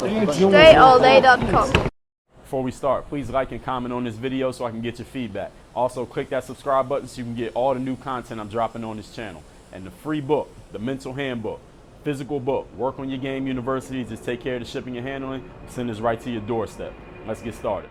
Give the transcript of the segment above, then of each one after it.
DreAllDay.com. Before we start, please like and comment on this video so I can get your feedback. Also, click that subscribe button so you can get all the new content I'm dropping on this channel. And the free book, the mental handbook, physical book, Work on Your Game University, just take care of the shipping and handling, send this right to your doorstep. Let's get started.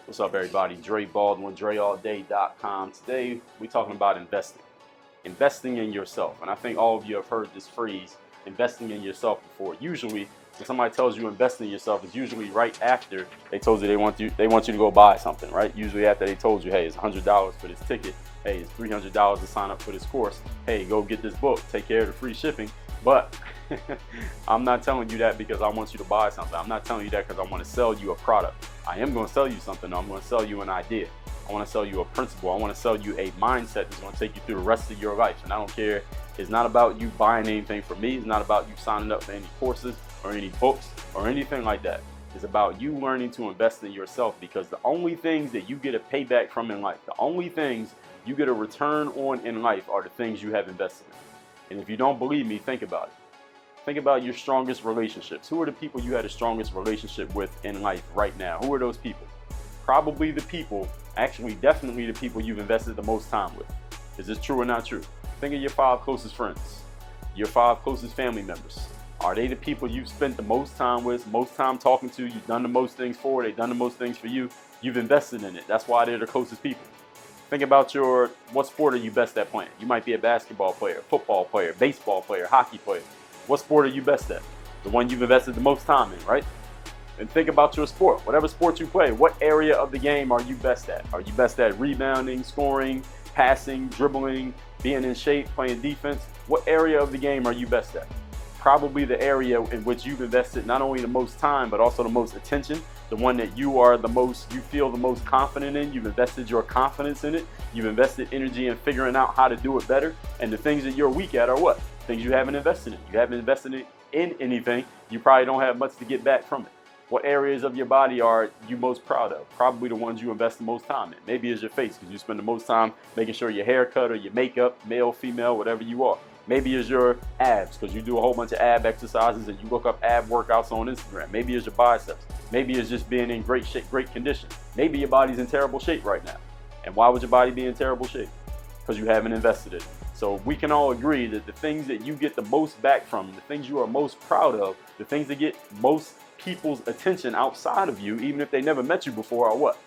What's up, everybody? Dre Baldwin, DreAllDay.com. Today, we're talking about investing in yourself. And I think all of you have heard this phrase, investing in yourself, before. Usually, when somebody tells you invest in yourself, it's usually right after they told you they want you to go buy something, right? Usually after they told you, hey, it's $100 for this ticket. Hey, it's $300 to sign up for this course. Hey, go get this book. Take care of the free shipping. But I'm not telling you that because I want you to buy something. I'm not telling you that because I want to sell you a product. I am going to sell you something. I'm going to sell you an idea. I want to sell you a principle. I want to sell you a mindset that's going to take you through the rest of your life. And I don't care. It's not about you buying anything from me. It's not about you signing up for any courses or any books or anything like that. It's about you learning to invest in yourself, because the only things that you get a payback from in life, the only things you get a return on in life, are the things you have invested in. And if you don't believe me, think about it. Think about your strongest relationships. Who are the people you had the strongest relationship with in life right now? Who are those people? Probably the people, actually definitely the people you've invested the most time with. Is this true or not true? Think of your 5 closest friends, your 5 closest family members. Are they the people you've spent the most time with, most time talking to, you've done the most things for, they've done the most things for you, you've invested in it. That's why they're the closest people. Think about what sport are you best at playing? You might be a basketball player, football player, baseball player, hockey player. What sport are you best at? The one you've invested the most time in, right? And think about your sport. Whatever sport you play, what area of the game are you best at? Are you best at rebounding, scoring, passing, dribbling, being in shape, playing defense? What area of the game are you best at? Probably the area in which you've invested not only the most time, but also the most attention, the one that you feel the most confident in. You've invested your confidence in it. You've invested energy in figuring out how to do it better. And the things that you're weak at are what? Things you haven't invested in. You haven't invested in anything. You probably don't have much to get back from it. What areas of your body are you most proud of? Probably the ones you invest the most time in. Maybe it's your face, because you spend the most time making sure your haircut or your makeup, male, female, whatever you are. Maybe it's your abs, because you do a whole bunch of ab exercises and you look up ab workouts on Instagram. Maybe it's your biceps. Maybe it's just being in great shape, great condition. Maybe your body's in terrible shape right now. And why would your body be in terrible shape? Because you haven't invested in it. So we can all agree that the things that you get the most back from, the things you are most proud of, the things that get most people's attention outside of you, even if they never met you before, are what?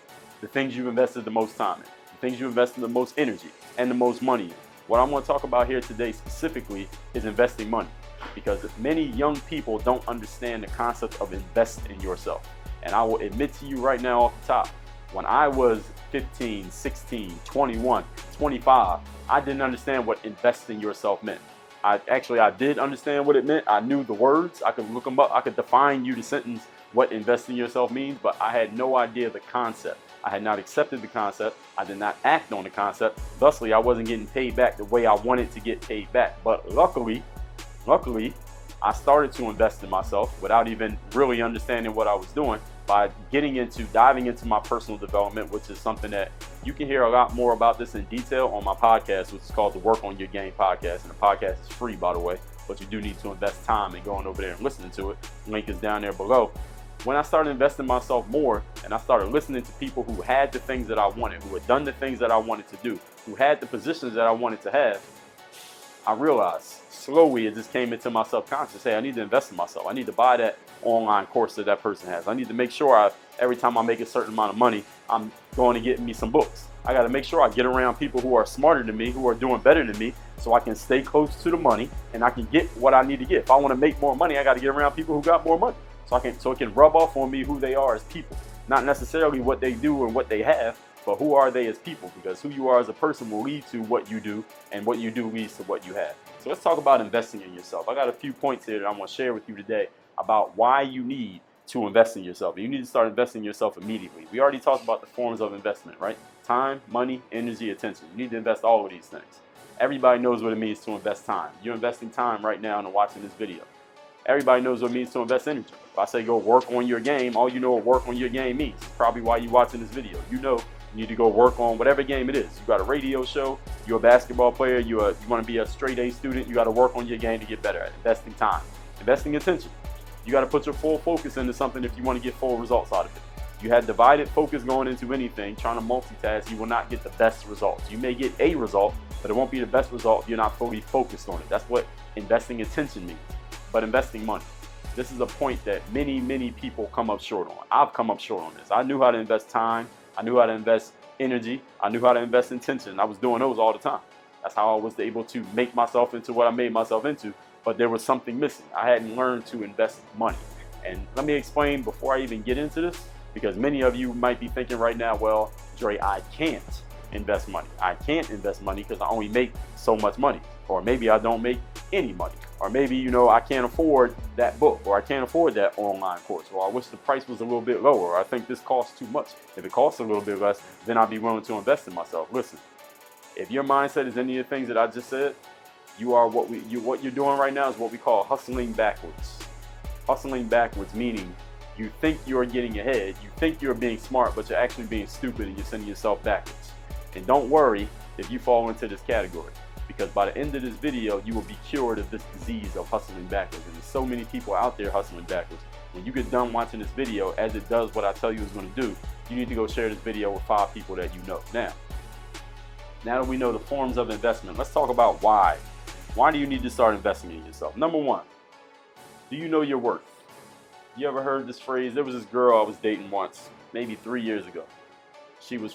The things you've invested the most time in, the things you've invested the most energy and the most money in. What I'm going to talk about here today specifically is investing money, because many young people don't understand the concept of invest in yourself. And I will admit to you right now off the top, when I was 15, 16, 21, 25, I didn't understand what invest in yourself meant. I did understand what it meant. I knew the words. I could look them up. I could define you the sentence, what invest in yourself means, but I had no idea the concept. I had not accepted the concept. I did not act on the concept. Thusly, I wasn't getting paid back the way I wanted to get paid back. But luckily, I started to invest in myself without even really understanding what I was doing, by diving into my personal development, which is something that you can hear a lot more about this in detail on my podcast, which is called the Work on Your Game podcast. And the podcast is free, by the way, but you do need to invest time in going over there and listening to it. Link is down there below. When I started investing in myself more, and I started listening to people who had the things that I wanted, who had done the things that I wanted to do, who had the positions that I wanted to have, I realized slowly, it just came into my subconscious, hey, I need to invest in myself. I need to buy that online course that person has. I need to make sure every time I make a certain amount of money, I'm going to get me some books. I got to make sure I get around people who are smarter than me, who are doing better than me, so I can stay close to the money and I can get what I need to get. If I want to make more money, I got to get around people who got more money, so it can rub off on me who they are as people. Not necessarily what they do and what they have, but who are they as people? Because who you are as a person will lead to what you do, and what you do leads to what you have. So let's talk about investing in yourself. I got a few points here that I'm going to share with you today about why you need to invest in yourself. You need to start investing in yourself immediately. We already talked about the forms of investment, right? Time, money, energy, attention. You need to invest all of these things. Everybody knows what it means to invest time. You're investing time right now and watching this video. Everybody knows what it means to invest energy. If I say go work on your game, all you know what work on your game means. It's probably why you're watching this video. You know you need to go work on whatever game it is. You got a radio show, you're a basketball player, you want to be a straight A student, you got to work on your game to get better at investing time, investing attention. You got to put your full focus into something if you want to get full results out of it. You had divided focus going into anything, trying to multitask, you will not get the best results. You may get a result, but it won't be the best result if you're not fully focused on it. That's what investing attention means. But investing money, this is a point that many people come up short on. I've come up short on this. I knew how to invest time. I knew how to invest energy. I knew how to invest intention. I was doing those all the time. That's how I was able to make myself into what I made myself into. But there was something missing. I hadn't learned to invest money. And let me explain before I even get into this, because many of you might be thinking right now, well, Dre, I can't invest money. I can't invest money because I only make so much money. Or maybe I don't make any money. Or maybe, I can't afford that book, or I can't afford that online course, or I wish the price was a little bit lower, or I think this costs too much. If it costs a little bit less, then I'd be willing to invest in myself. Listen, if your mindset is any of the things that I just said, you are what you're doing right now is what we call hustling backwards. Hustling backwards, meaning you think you're getting ahead, you think you're being smart, but you're actually being stupid and you're sending yourself backwards. And don't worry if you fall into this category, because by the end of this video, you will be cured of this disease of hustling backwards. And there's so many people out there hustling backwards. When you get done watching this video, as it does what I tell you it's going to do, you need to go share this video with 5 people that you know. Now that we know the forms of investment, let's talk about why. Why do you need to start investing in yourself? Number one, do you know your worth? You ever heard this phrase? There was this girl I was dating once, maybe 3 years ago. She was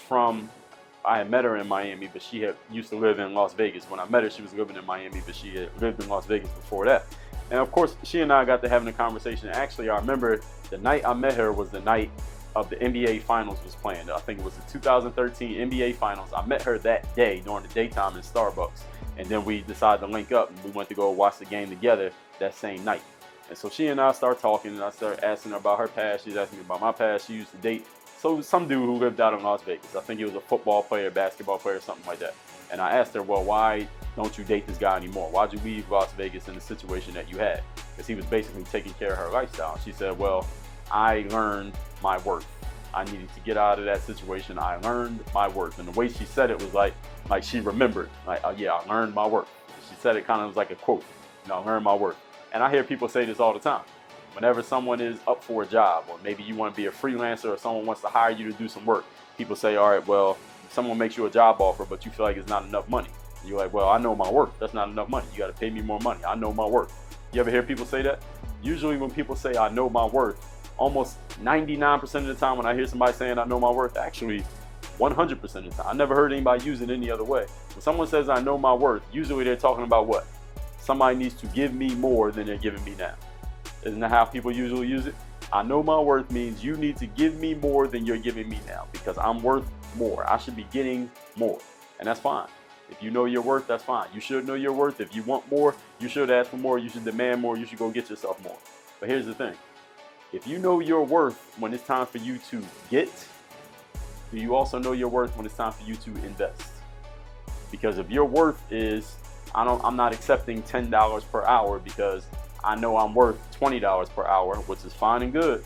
I had met her in Miami, but she had used to live in Las Vegas. When I met her, she was living in Miami, but she had lived in Las Vegas before that. And of course, she and I got to having a conversation. Actually, I remember the night I met her was the night of the NBA Finals was playing. I think it was the 2013 NBA Finals. I met her that day during the daytime in Starbucks. And then we decided to link up, and we went to go watch the game together that same night. And so she and I started talking, and I started asking her about her past. She's asking me about my past. She used to date some dude who lived out in Las Vegas. I think he was a football player, basketball player, something like that. And I asked her, well, why don't you date this guy anymore? Why'd you leave Las Vegas in the situation that you had? Because he was basically taking care of her lifestyle. She said, well, I learned my worth. I needed to get out of that situation. I learned my worth. And the way she said it was like she remembered. Like, yeah, I learned my worth. She said it kind of was like a quote. I learned my worth. And I hear people say this all the time. Whenever someone is up for a job, or maybe you want to be a freelancer, or someone wants to hire you to do some work, people say, all right, well, if someone makes you a job offer, but you feel like it's not enough money. And you're like, well, I know my worth. That's not enough money. You got to pay me more money. I know my worth. You ever hear people say that? Usually when people say, I know my worth, almost 99% of the time when I hear somebody saying, I know my worth, actually 100% of the time, I never heard anybody use it any other way. When someone says, I know my worth, usually they're talking about what? Somebody needs to give me more than they're giving me now. Isn't that how people usually use it? I know my worth means you need to give me more than you're giving me now, because I'm worth more. I should be getting more. And that's fine. If you know your worth, that's fine. You should know your worth. If you want more, you should ask for more. You should demand more. You should go get yourself more. But here's the thing. If you know your worth when it's time for you to get, do you also know your worth when it's time for you to invest? Because if your worth is, I'm not accepting $10 per hour because I know I'm worth $20 per hour, which is fine and good.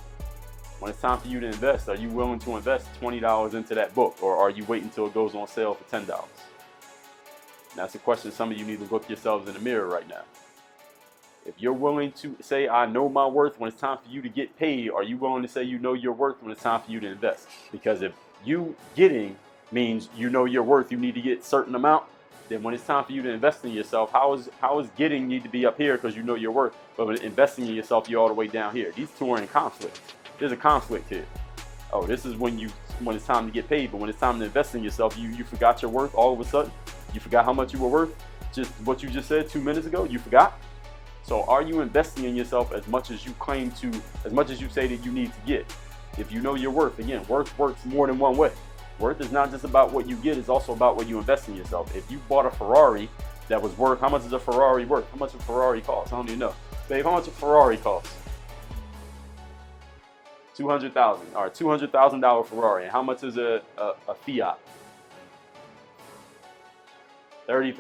When it's time for you to invest, are you willing to invest $20 into that book, or are you waiting until it goes on sale for $10? That's a question some of you need to look yourselves in the mirror right now. If you're willing to say, I know my worth when it's time for you to get paid, are you willing to say you know your worth when it's time for you to invest? Because if you getting means you know your worth, you need to get a certain amount, then when it's time for you to invest in yourself, how is getting need to be up here because you know your worth, but when investing in yourself, you're all the way down here? These two are in conflict. There's a conflict here. Oh, this is when it's time to get paid, but when it's time to invest in yourself, you forgot your worth all of a sudden. You forgot how much you were worth. Just what you just said 2 minutes ago, you forgot. So are you investing in yourself as much as you claim to, as much as you say that you need to get? If you know your worth, again, worth works more than one way. Worth is not just about what you get, it's also about what you invest in yourself. If you bought a Ferrari that was worth, how much is a Ferrari worth? How much a Ferrari costs? I don't even know. Babe, how much a Ferrari costs? $200,000. All right, $200,000 Ferrari. And how much is a Fiat? $30,000.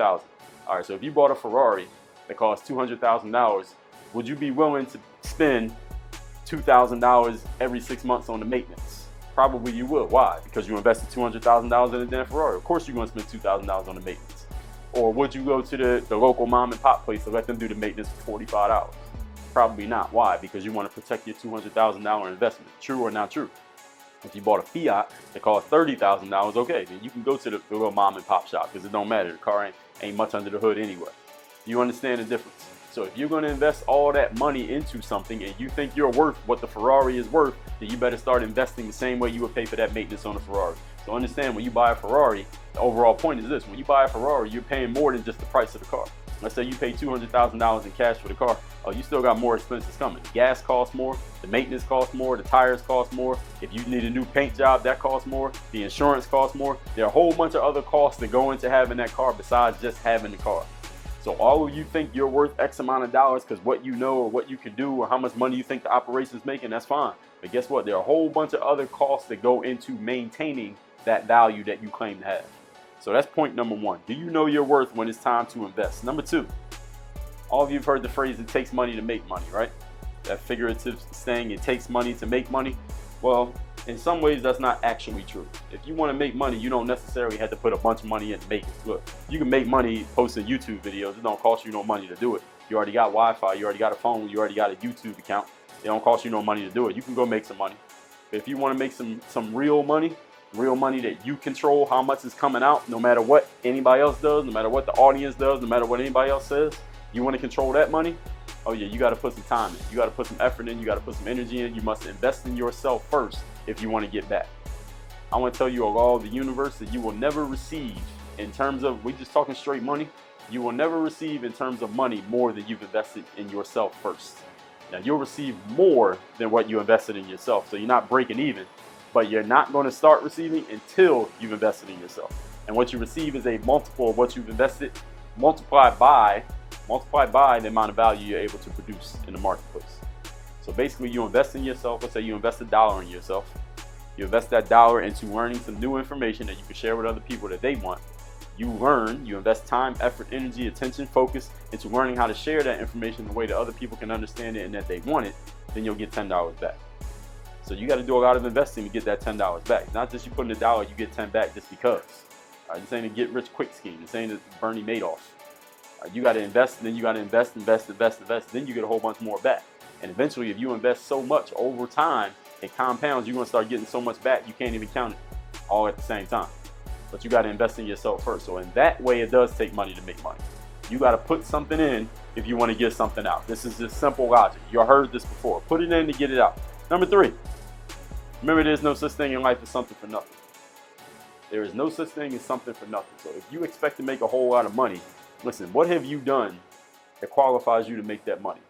All right, so if you bought a Ferrari that costs $200,000, would you be willing to spend $2,000 every 6 months on the maintenance? Probably you would. Why? Because you invested $200,000 in a damn Ferrari. Of course you're going to spend $2,000 on the maintenance. Or would you go to the local mom and pop place and let them do the maintenance for $45? Probably not. Why? Because you want to protect your $200,000 investment. True or not true? If you bought a Fiat that cost $30,000, okay, then you can go to the little mom and pop shop because it don't matter. The car ain't much under the hood anyway. You understand the difference? So if you're going to invest all that money into something and you think you're worth what the Ferrari is worth, then you better start investing the same way you would pay for that maintenance on a Ferrari. So understand, when you buy a Ferrari, the overall point is this: when you buy a Ferrari, you're paying more than just the price of the car. Let's say you pay $200,000 in cash for the car. Oh, you still got more expenses coming. The gas costs more, the maintenance costs more, the tires cost more. If you need a new paint job, that costs more. The insurance costs more. There are a whole bunch of other costs that go into having that car besides just having the car. So all of you think you're worth X amount of dollars because what you know or what you can do or how much money you think the operation's making, that's fine. But guess what? There are a whole bunch of other costs that go into maintaining that value that you claim to have. So that's point number one. Do you know your worth when it's time to invest? Number two, all of you have heard the phrase, it takes money to make money, right? That figurative saying, it takes money to make money. Well, in some ways, that's not actually true. If you want to make money, you don't necessarily have to put a bunch of money in to make it. Look, you can make money posting YouTube videos. It don't cost you no money to do it. You already got Wi-Fi. You already got a phone. You already got a YouTube account. It don't cost you no money to do it. You can go make some money. If you want to make some real money that you control how much is coming out, no matter what anybody else does, no matter what the audience does, no matter what anybody else says, you want to control that money? Oh yeah, you got to put some time in. You got to put some effort in. You got to put some energy in. You must invest in yourself first if you want to get back. I want to tell you, a law of the universe, that you will never receive in terms of, we just talking straight money, you will never receive in terms of money more than you've invested in yourself first. Now you'll receive more than what you invested in yourself. So you're not breaking even, but you're not going to start receiving until you've invested in yourself. And what you receive is a multiple of what you've invested, multiplied by the amount of value you're able to produce in the marketplace. So basically, you invest in yourself. Let's say you invest $1 in yourself. You invest that dollar into learning some new information that you can share with other people that they want. You learn, you invest time, effort, energy, attention, focus into learning how to share that information in a way that other people can understand it and that they want it, then you'll get $10 back. So you got to do a lot of investing to get that $10 back. Not just you put in $1, you get 10 back just because. This ain't a get rich quick scheme. This ain't a Bernie Madoff. You got to invest, and then you got to invest, then you get a whole bunch more back. And eventually, if you invest so much over time, it compounds. You're going to start getting so much back, you can't even count it all at the same time. But you got to invest in yourself first. So in that way, it does take money to make money. You got to put something in if you want to get something out. This is just simple logic. You heard this before. Put it in to get it out. Number three, remember, there's no such thing in life as something for nothing. There is no such thing as something for nothing. So if you expect to make a whole lot of money, listen, what have you done that qualifies you to make that money?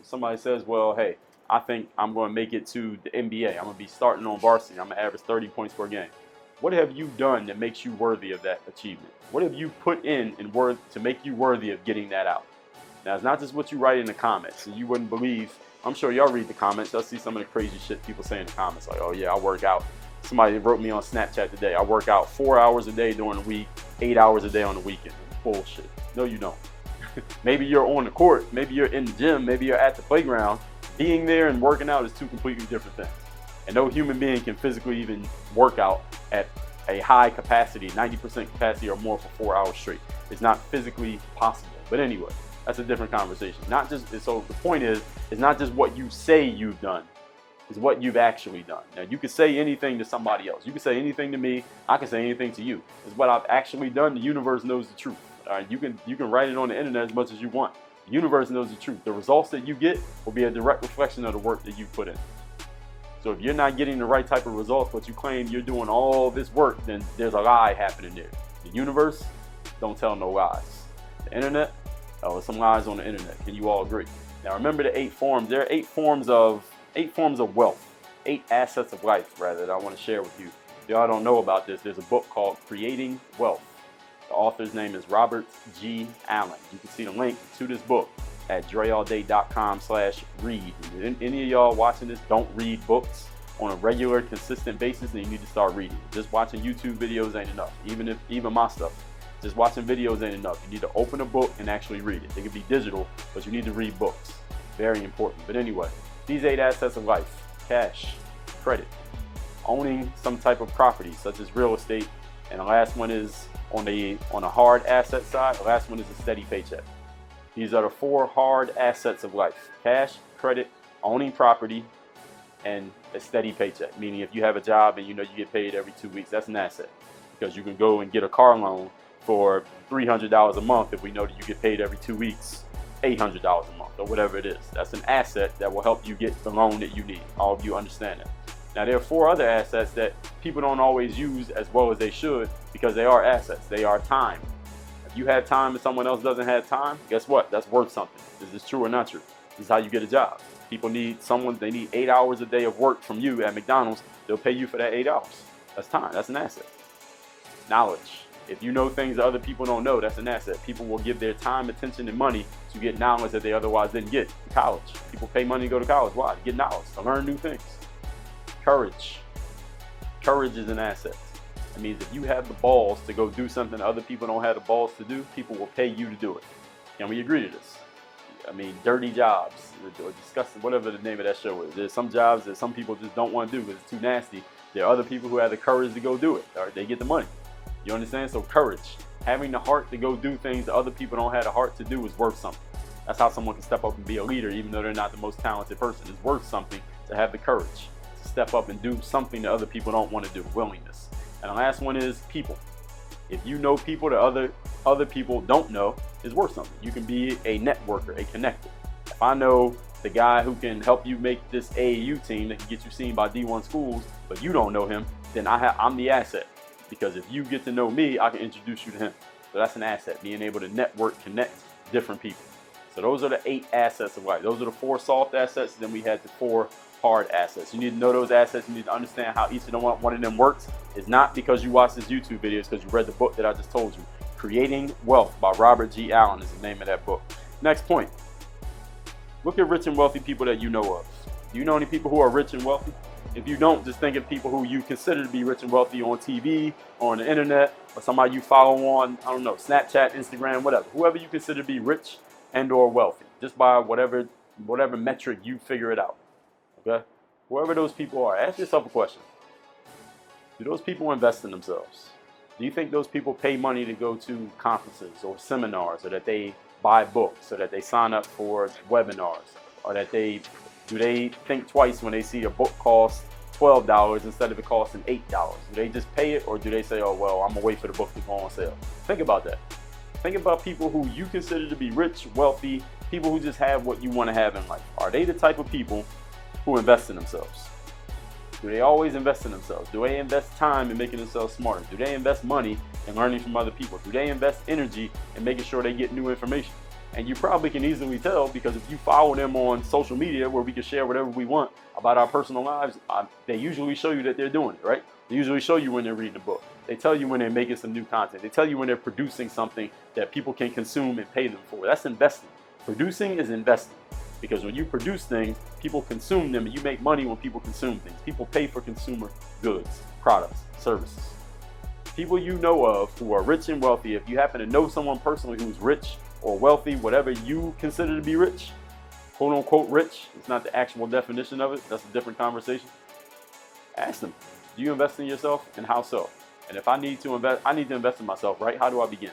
If somebody says, well, hey, I think I'm going to make it to the NBA. I'm going to be starting on varsity. I'm going to average 30 points per game. What have you done that makes you worthy of that achievement? What have you put in to make you worthy of getting that out? Now, it's not just what you write in the comments. And you wouldn't believe, I'm sure y'all read the comments. Y'all see some of the crazy shit people say in the comments. Like, oh, yeah, I work out. Somebody wrote me on Snapchat today. I work out 4 hours a day during the week, 8 hours a day on the weekend. Bullshit. No, you don't. Maybe you're on the court. Maybe you're in the gym. Maybe you're at the playground. Being there and working out is two completely different things. And no human being can physically even work out at a high capacity, 90% capacity or more for 4 hours straight. It's not physically possible. But anyway, that's a different conversation. So the point is, it's not just what you say you've done. It's what you've actually done. Now, you can say anything to somebody else. You can say anything to me. I can say anything to you. It's what I've actually done. The universe knows the truth. All right, you can write it on the internet as much as you want. The universe knows the truth. The results that you get will be a direct reflection of the work that you put in. So if you're not getting the right type of results, but you claim you're doing all this work, then there's a lie happening there. The universe don't tell no lies. The internet, some lies on the internet. Can you all agree? Now remember the 8 forms. There are 8 forms of wealth, 8 assets of life, rather, that I want to share with you. If y'all don't know about this, there's a book called Creating Wealth. The author's name is Robert G. Allen. You can see the link to this book at dreallday.com/read. Any of y'all watching this don't read books on a regular, consistent basis, then you need to start reading. Just watching YouTube videos ain't enough. Even my stuff, just watching videos ain't enough. You need to open a book and actually read it. It could be digital, but you need to read books. Very important. But anyway, these 8 assets of life: cash, credit, owning some type of property such as real estate, and the last one is on a hard asset side. The last one is a steady paycheck. These are the 4 hard assets of life: cash, credit, owning property, and a steady paycheck. Meaning if you have a job and you know you get paid every 2 weeks, that's an asset, because you can go and get a car loan for $300 a month if we know that you get paid every 2 weeks, $800 a month, or whatever it is. That's an asset that will help you get the loan that you need. All of you understand that. Now, there are 4 other assets that people don't always use as well as they should, because they are assets. They are time. If you have time and someone else doesn't have time, guess what? That's worth something. Is this true or not true? This is how you get a job. People need they need 8 hours a day of work from you at McDonald's. They'll pay you for that 8 hours. That's time. That's an asset. Knowledge. If you know things that other people don't know, that's an asset. People will give their time, attention, and money to get knowledge that they otherwise didn't get. College. People pay money to go to college. Why? To get knowledge, to learn new things. Courage. Courage is an asset. It means if you have the balls to go do something that other people don't have the balls to do, people will pay you to do it. Can we agree to this? I mean, dirty jobs, or disgusting, whatever the name of that show is. There's some jobs that some people just don't want to do because it's too nasty. There are other people who have the courage to go do it, or they get the money. You understand? So courage, having the heart to go do things that other people don't have the heart to do, is worth something. That's how someone can step up and be a leader, even though they're not the most talented person. It's worth something to have the courage to step up and do something that other people don't want to do. Willingness. And the last one is people. If you know people that other people don't know, is worth something. You can be a networker, a connector. If I know the guy who can help you make this AAU team that can get you seen by D1 schools, but you don't know him, then I'm the asset. Because if you get to know me, I can introduce you to him. So that's an asset, being able to network, connect different people. So those are the 8 assets of life. Those are the 4 soft assets. Then we had the 4 hard assets. You need to know those assets. You need to understand how each of one of them works. It's not because you watch this YouTube video. It's because you read the book that I just told you. Creating Wealth by Robert G. Allen is the name of that book. Next point. Look at rich and wealthy people that you know of. Do you know any people who are rich and wealthy? If you don't, just think of people who you consider to be rich and wealthy on TV, or on the internet, or somebody you follow on, I don't know, Snapchat, Instagram, whatever. Whoever you consider to be rich and or wealthy, just by whatever metric you figure it out. Okay? Whoever those people are, ask yourself a question. Do those people invest in themselves? Do you think those people pay money to go to conferences or seminars, or that they buy books, or that they sign up for webinars, or that do they think twice when they see a book costs $12 instead of it costing $8? Do they just pay it, or do they say, oh, well, I'm going to wait for the book to go on sale? Think about that. Think about people who you consider to be rich, wealthy, people who just have what you want to have in life. Are they the type of people who invest in themselves? Do they always invest in themselves? Do they invest time in making themselves smarter? Do they invest money in learning from other people? Do they invest energy in making sure they get new information? And you probably can easily tell, because if you follow them on social media where we can share whatever we want about our personal lives, they usually show you that they're doing it, right? They usually show you when they're reading a book. They tell you when they're making some new content. They tell you when they're producing something that people can consume and pay them for. That's investing. Producing is investing. Because when you produce things, people consume them, and you make money when people consume things. People pay for consumer goods, products, services. People you know of who are rich and wealthy, if you happen to know someone personally who's rich or wealthy, whatever you consider to be rich, quote unquote rich, it's not the actual definition of it, that's a different conversation. Ask them, do you invest in yourself, and how so? And if I need to invest in myself, right? How do I begin?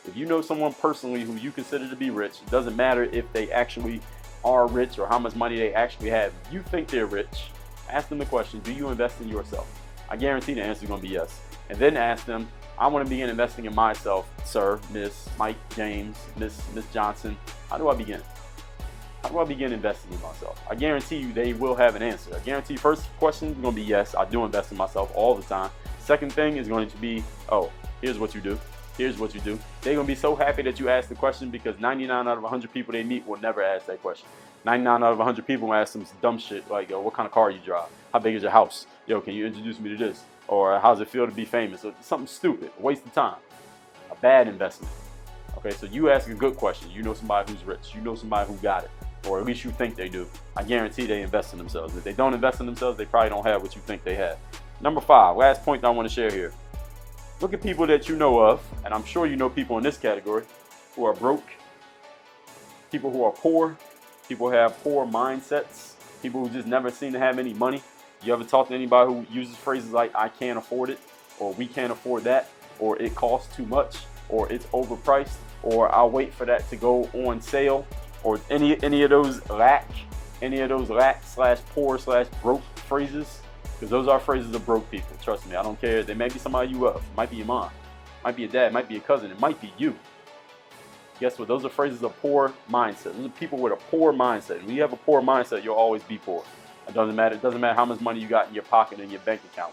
If you know someone personally who you consider to be rich, it doesn't matter if they actually are rich or how much money they actually have. If you think they're rich, ask them the question, do you invest in yourself? I guarantee the answer is going to be yes. And then ask them, I want to begin investing in myself, sir, Miss, Mike, James, Miss Johnson. How do I begin? How do I begin investing in myself? I guarantee you they will have an answer. I guarantee first question is going to be yes, I do invest in myself all the time. Second thing is going to be, oh, here's what you do. Here's what you do. They're going to be so happy that you asked the question, because 99 out of 100 people they meet will never ask that question. 99 out of 100 people will ask them dumb shit like, yo, what kind of car you drive? How big is your house? Yo, can you introduce me to this? Or how's it feel to be famous? Or something stupid, a waste of time, a bad investment. Okay, so you ask a good question. You know somebody who's rich. You know somebody who got it. Or at least you think they do. I guarantee they invest in themselves. If they don't invest in themselves, they probably don't have what you think they have. Number 5, last point that I want to share here. Look at people that you know of, and I'm sure you know people in this category, who are broke, people who are poor, people who have poor mindsets, people who just never seem to have any money. You ever talk to anybody who uses phrases like, I can't afford it, or we can't afford that, or it costs too much, or it's overpriced? or I'll wait for that to go on sale, or any of those lack slash poor slash broke phrases, because those are phrases of broke people. Trust me, I don't care. They may be somebody you love. It might be your mom, might be your dad, might be your cousin, it might be you. Guess what? Those are phrases of poor mindset. Those are people with a poor mindset. When you have a poor mindset, you'll always be poor. It doesn't matter. It doesn't matter how much money you got in your pocket and your bank account.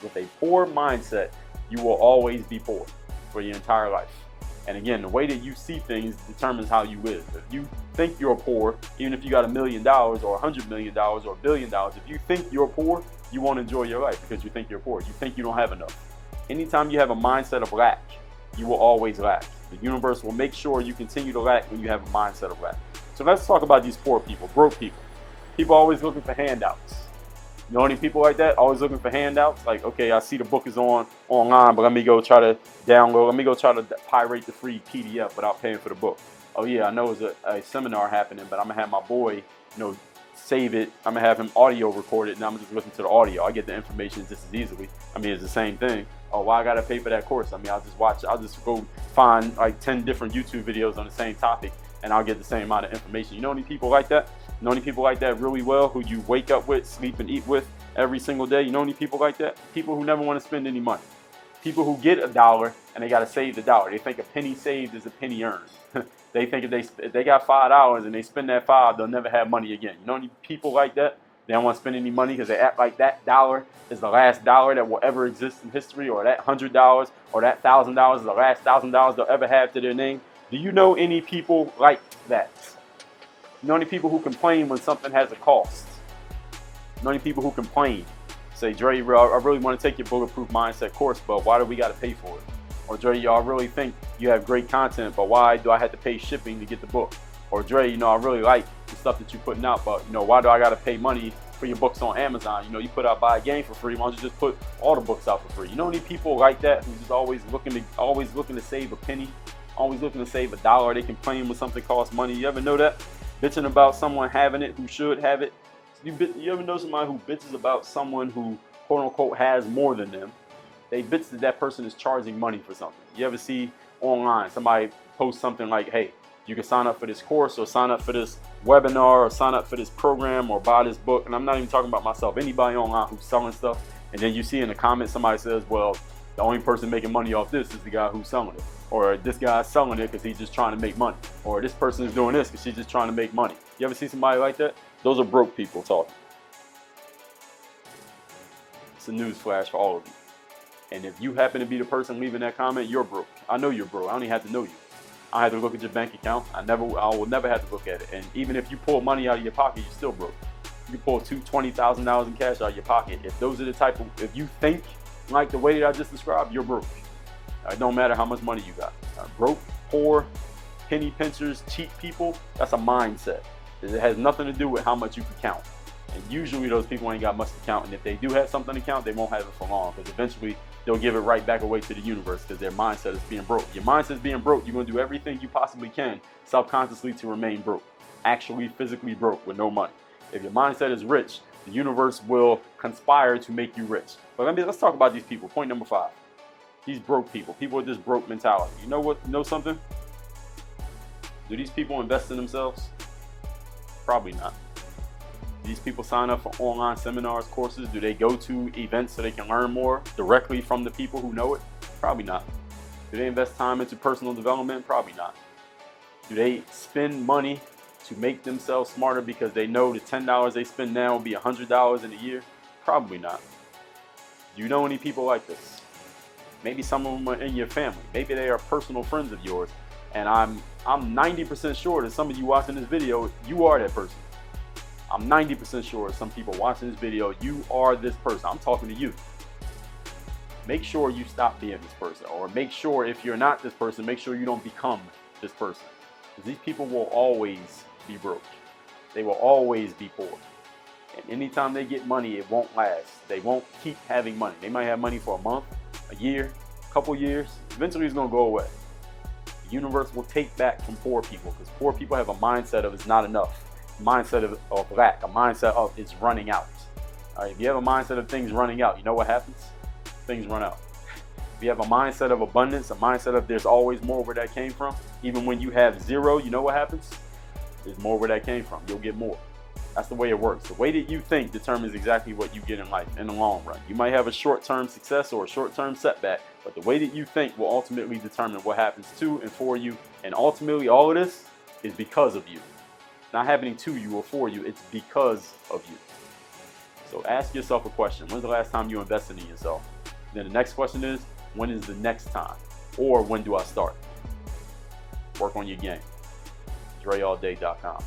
With a poor mindset, you will always be poor for your entire life. And again, the way that you see things determines how you live. If you think you're poor, even if you got $1 million or $100 million or $1 billion, if you think you're poor, you won't enjoy your life because you think you're poor. You think you don't have enough. Anytime you have a mindset of lack, you will always lack. The universe will make sure you continue to lack when you have a mindset of lack. So let's talk about these poor people, broke people. People always looking for handouts. You know any people like that? Always looking for handouts? Like, okay, I see the book is online, but let me go try to download. Let me go try to pirate the free PDF without paying for the book. Oh yeah, I know there's a seminar happening, but I'm gonna have my boy, save it. I'm gonna have him audio record it, and I'm gonna just listen to the audio. I get the information just as easily. I mean, it's the same thing. Oh, why I gotta pay for that course? I mean, I'll just go find like 10 different YouTube videos on the same topic, and I'll get the same amount of information. You know any people like that? You know any people like that really well, who you wake up with, sleep and eat with every single day? You know any people like that? People who never want to spend any money. People who get $1 and they gotta save the dollar. They think a penny saved is a penny earned. They think if they got $5 and they spend that $5, they'll never have money again. You know any people like that? They don't want to spend any money because they act like that dollar is the last dollar that will ever exist in history, or that $100 or that $1,000 is the last $1,000 they'll ever have to their name. Do you know any people like that? You know any people who complain when something has a cost? You know any people who complain? Say, Dre, I really want to take your Bulletproof Mindset course, but why do we got to pay for it? Or Dre, I really think you have great content, but why do I have to pay shipping to get the book? Or Dre, I really like the stuff that you're putting out, but why do I got to pay money for your books on Amazon? You put out buy a game for free. Why don't you just put all the books out for free? You know any people like that who's just always looking to save a penny, always looking to save $1? They complain when something costs money. You ever know that? Bitching about someone having it who should have it. You ever know somebody who bitches about someone who quote unquote has more than them? They bitch that person is charging money for something. You ever see online somebody post something like, hey, you can sign up for this course, or sign up for this webinar, or sign up for this program, or buy this book? And I'm not even talking about myself. Anybody online who's selling stuff, and then you see in the comments somebody says, well, the only person making money off this is the guy who's selling it. Or this guy's selling it because he's just trying to make money. Or this person is doing this because she's just trying to make money. You ever see somebody like that? Those are broke people talking. It's a news flash for all of you. And if you happen to be the person leaving that comment, you're broke. I know you're broke. I don't even have to know you. I had to look at your bank account. I will never have to look at it. And even if you pull money out of your pocket, you're still broke. You pull $20,000 in cash out of your pocket. If those are the type of, if you think like the way that I just described, you're broke. It don't matter how much money you got. Broke, poor, penny pinchers, cheap people, that's a mindset. It has nothing to do with how much you can count. And usually those people ain't got much to count. And if they do have something to count, they won't have it for long, because eventually they'll give it right back away to the universe, because their mindset is being broke. Your mindset is being broke. You're going to do everything you possibly can subconsciously to remain broke. Actually physically broke with no money. If your mindset is rich, the universe will conspire to make you rich. But let's talk about these people. Point number 5. These broke people. People with this broke mentality. You know what? Know something? Do these people invest in themselves? Probably not. Do these people sign up for online seminars, courses? Do they go to events so they can learn more directly from the people who know it? Probably not. Do they invest time into personal development? Probably not. Do they spend money to make themselves smarter because they know the $10 they spend now will be $100 in a year? Probably not. Do you know any people like this? Maybe some of them are in your family. Maybe they are personal friends of yours. And I'm 90% sure that some of you watching this video, you are that person. I'm 90% sure some people watching this video, you are this person. I'm talking to you. Make sure you stop being this person. Or make sure, if you're not this person, make sure you don't become this person. Because these people will always be broke. They will always be poor. And anytime they get money, it won't last. They won't keep having money. They might have money for a month, a year, a couple years. Eventually it's going to go away. The universe will take back from poor people, because poor people have a mindset of it's not enough. A mindset of lack. A mindset of it's running out. All right, if you have a mindset of things running out, you know what happens? Things run out. If you have a mindset of abundance, a mindset of there's always more where that came from, even when you have zero, you know what happens? There's more where that came from. You'll get more. That's the way it works. The way that you think determines exactly what you get in life in the long run. You might have a short-term success or a short-term setback, but the way that you think will ultimately determine what happens to and for you. And ultimately, all of this is because of you. Not happening to you or for you, it's because of you. So ask yourself a question. When's the last time you invested in yourself? Then the next question is, when is the next time? Or when do I start? Work on your game. DreAllDay.com.